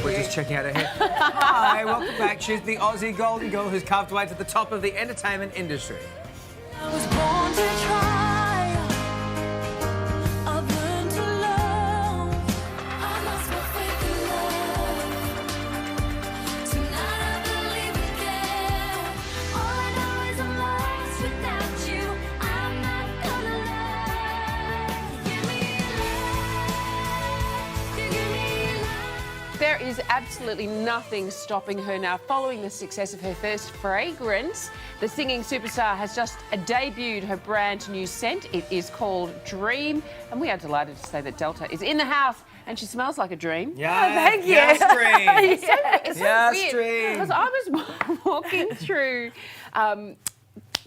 We're just checking out her hair. Hi, welcome back. She's the Aussie Golden Girl who's carved her way to the top of the entertainment industry. I was born to try. I've learned to love. I lost my faith in love. Tonight I believe again. All I know is I'm lost without you. I'm not gonna lie. Give me love. Give me love. There is absolutely nothing stopping her now. Following the success of her first fragrance, the singing superstar has just debuted her brand new scent. It is called Dream, and we are delighted to say that Delta is in the house, and she smells like a dream. Yeah, thank you. Yes, Dream. It's so Yes, weird, Dream. because I was walking through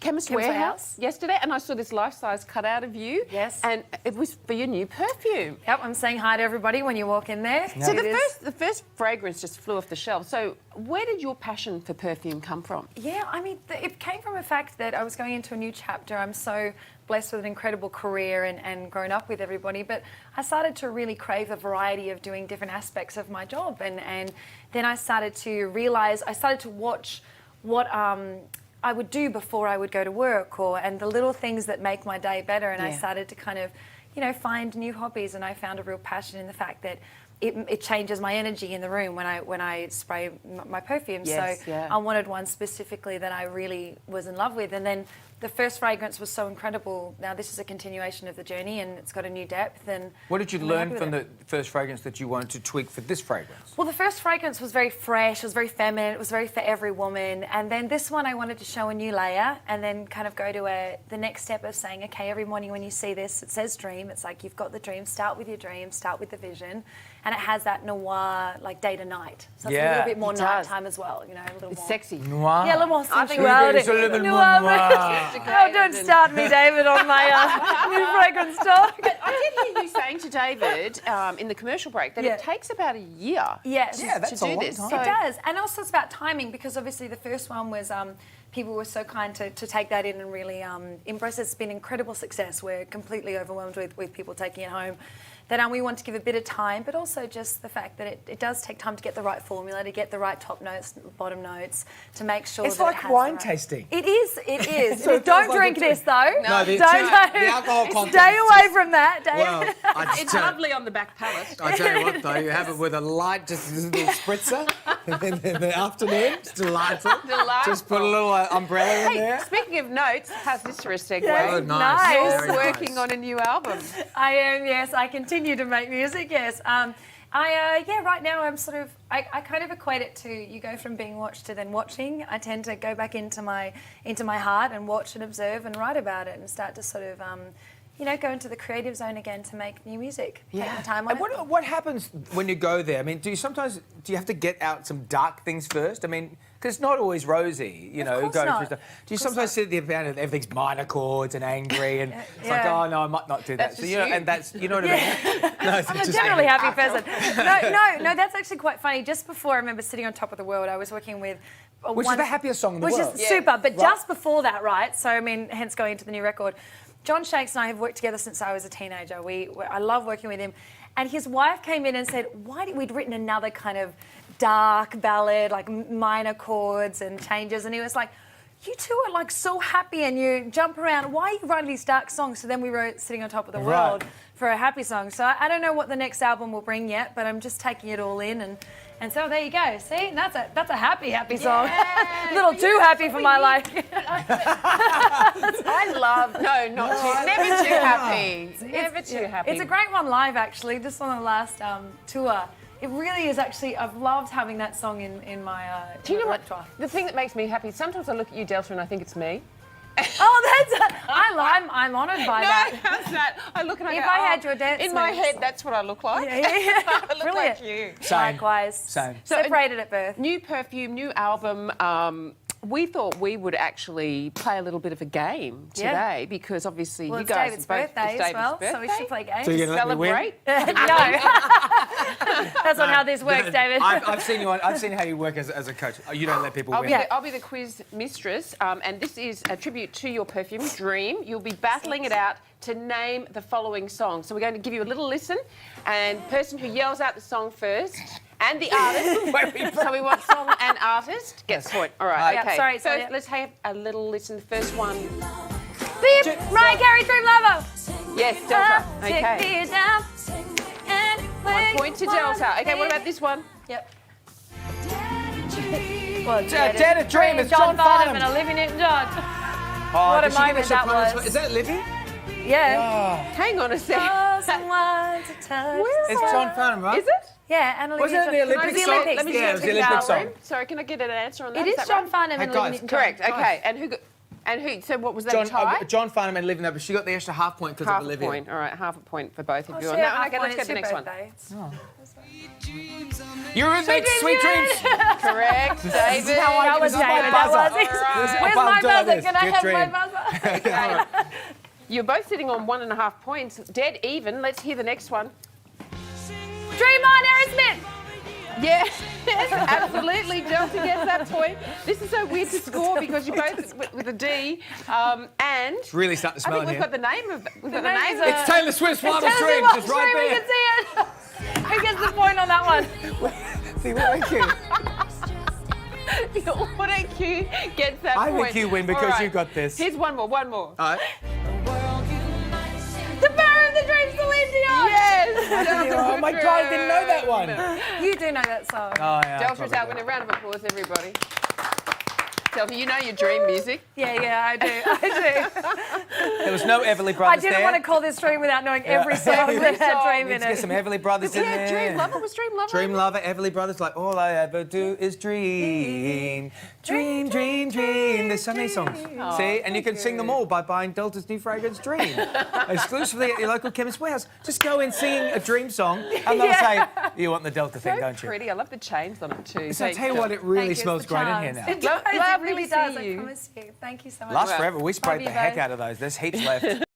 Chemist Warehouse yesterday, and I saw this life-size cutout of you. Yes. And it was for your new perfume. Yep, I'm saying hi to everybody when you walk in there. So the first fragrance just flew off the shelf. So where did your passion for perfume come from? Yeah, I mean, it came from the fact that I was going into a new chapter. I'm so blessed with an incredible career and grown up with everybody, but I started to really crave a variety of doing different aspects of my job. And then I started to realise, I started to watch what I would do before I would go to work, and the little things that make my day better. And I started to kind of, find new hobbies, and I found a real passion in the fact that it changes my energy in the room when I spray my perfume. Yes, so I wanted one specifically that I really was in love with. And then the first fragrance was so incredible. Now this is a continuation of the journey, and it's got a new depth. And What did you I'm learn happy from with the first fragrance that you wanted to tweak for this fragrance? Well, the first fragrance was very fresh, it was very feminine, it was very for every woman. And then this one I wanted to show a new layer, and then kind of go to the next step of saying, okay, every morning when you see this, it says dream. It's like you've got the dream, start with your dream, start with the vision. And it has that noir, like day to night. So it's a little bit more nighttime as well, a little It's more. sexy. Noir. Yeah, a little more I think sensuality. it's a little bit more noir. Oh, don't start me, David, on my new fragrance talk. I did hear you saying to David in the commercial break that it takes about a year Yes. Yeah, that's to a do long this. time. So It does. And also it's about timing, because obviously the first one was people were so kind to take that in and really embrace it. It's been incredible success. We're completely overwhelmed with people taking it home. That we want to give a bit of time, but also just the fact that it does take time to get the right formula, to get the right top notes, bottom notes, to make sure It's that like it has wine the right... tasting. It is, it is. So it Don't feels like drink a this though. No, the alcohol content. Stay away from that, David. Well, it's lovely on the back palate. I tell you what, though, you have it with a light, just a little spritzer in the afternoon. It's delightful. Just put a little umbrella in there. Speaking of notes, how's this for a segue? Yeah, Oh, nice. You're Very working nice. on a new album. I am, yes. I continue to make music, yes. Right now I'm sort of, I kind of equate it to, you go from being watched to then watching. I tend to go back into my heart and watch and observe and write about it and start to sort of, go into the creative zone again to make new music. Take my time on And it. what happens when you go there? I mean, do you have to get out some dark things first? I mean, because it's not always rosy, course going not. through stuff. Do you Of course sometimes sit there and everything's minor chords and angry and it's like, oh no, I might not do that. That's So just you know, you. and that's what I mean. No, it's I'm a just generally angry. happy person. No, that's actually quite funny. Just before, I remember sitting on top of the world, I was working with... Which is the happiest song in the world. Which is super, but just before that, right? So, I mean, hence going into the new record. John Shanks and I have worked together since I was a teenager. I love working with him. And his wife came in and said, we'd written another kind of dark ballad, like minor chords and changes. And he was like, you two are like so happy and you jump around. Why are you writing these dark songs? So then we wrote Sitting on Top of the World for a happy song. So I don't know what the next album will bring yet, but I'm just taking it all in. And so there you go. See, that's a happy song. A little too happy for my liking. I love, never too happy. Never too happy. It's a great one live, actually, just on the last tour. It really is actually, I've loved having that song in my Do you know what? repertoire. The thing that makes me happy, sometimes I look at you, Delta, and I think it's me. Oh, I'm honoured by that. How's that? I look and I If go, I had your dance in my moves. head, that's what I look like. Yeah. I look Brilliant. like you. Same. Likewise. Same. So, Separated at birth. New perfume, new album. We thought we would actually play a little bit of a game today because obviously Well, you it's guys David's are both, birthday it's as well, David's so we birthday. should play games. So you're gonna let me win? Celebrate. No. That's not how this works, David. I've seen you. I've seen how you work as a coach. You don't let people win. I'll be the quiz mistress, and this is a tribute to your perfume, Dream. You'll be battling it out to name the following song. So we're going to give you a little listen, and person who yells out the song first And the artist. So we want song and artist. Gets the point. All right, Yeah, okay. sorry, So yeah. let's have a little listen. The first one. Ryan Carey, Dream Lover. Yes, Delta. Take Okay. me down. 1 point to Delta. Okay, what about this one? Yep. Well, Dare to Dream, it's John Farnham. and Olivia Newton-John. Oh, What a did she give moment us that soprano? was. Is that Olivia? Yeah. Hang on a sec. Oh, someone to touch. Where is It's John Farnham, right? Is it? Yeah, and Olivia Wasn't it the Newton-John. Olympic It was song? the Olympics. Let me Yeah, it just was the check Olympic that song. room. Sorry, can I get an answer on that? It is that John right? Farnham and Hey, Olivia guys, Newton-John. Correct. Okay. And who? So what was that? a tie? John Farnham and Olivia, no, but she got the extra half point because of Half a Olivia. point. All right, half a point for both of you. Oh, on share that one. half Okay, point, let's go to the it's next your one. birthday. You're in bed, sweet dreams. Correct, David. That was This is my David, that buzzer. was. Alright. Where's I'll my do like buzzer? this. Can I Good have dream. my buzzer? You're both sitting on 1.5 points. Dead even. Let's hear the next one. Dream on, Aerosmith. Yes, absolutely. Delta gets that point. This is so weird to score because you're both with a D. And Really starting to I smell think it we've here. got the name of The name is, It's Taylor Swift's Wildest Tell us Dreams. what It's right stream we there. can see it. Who gets the point on that one? See, thank you. what a Q gets that I point. think you win because All right. you got this. Here's one more. All right. The Power of the Dream, Celine Dion. Yes. Oh my God, I didn't know that one. You do know that song. Oh, yeah. Delta's out with a round of applause, everybody. Delta, you know your dream music. Yeah, I do. There was no Everly I Brothers didn't there. want to call this stream without knowing every song that had Dream Need in to get some it. Everly Brothers in Yeah, there. Dream Lover was Dream Lover. Dream Lover, Everly Brothers, like all I ever do is dream. Dream, dream, dream. There's so many songs. See? And you can sing them all by buying Delta's new fragrance, Dream. Exclusively at your local chemist warehouse. Just go in singing a dream song and they'll say, you want the Delta thing, So don't you? pretty. I love the chains on it too. So I tell you what, it really smells great in here now. It does, Lovely it really to does, see I you. promise you. Thank you so much. Lasts forever. We sprayed Love the you heck both. out of those. There's heaps left.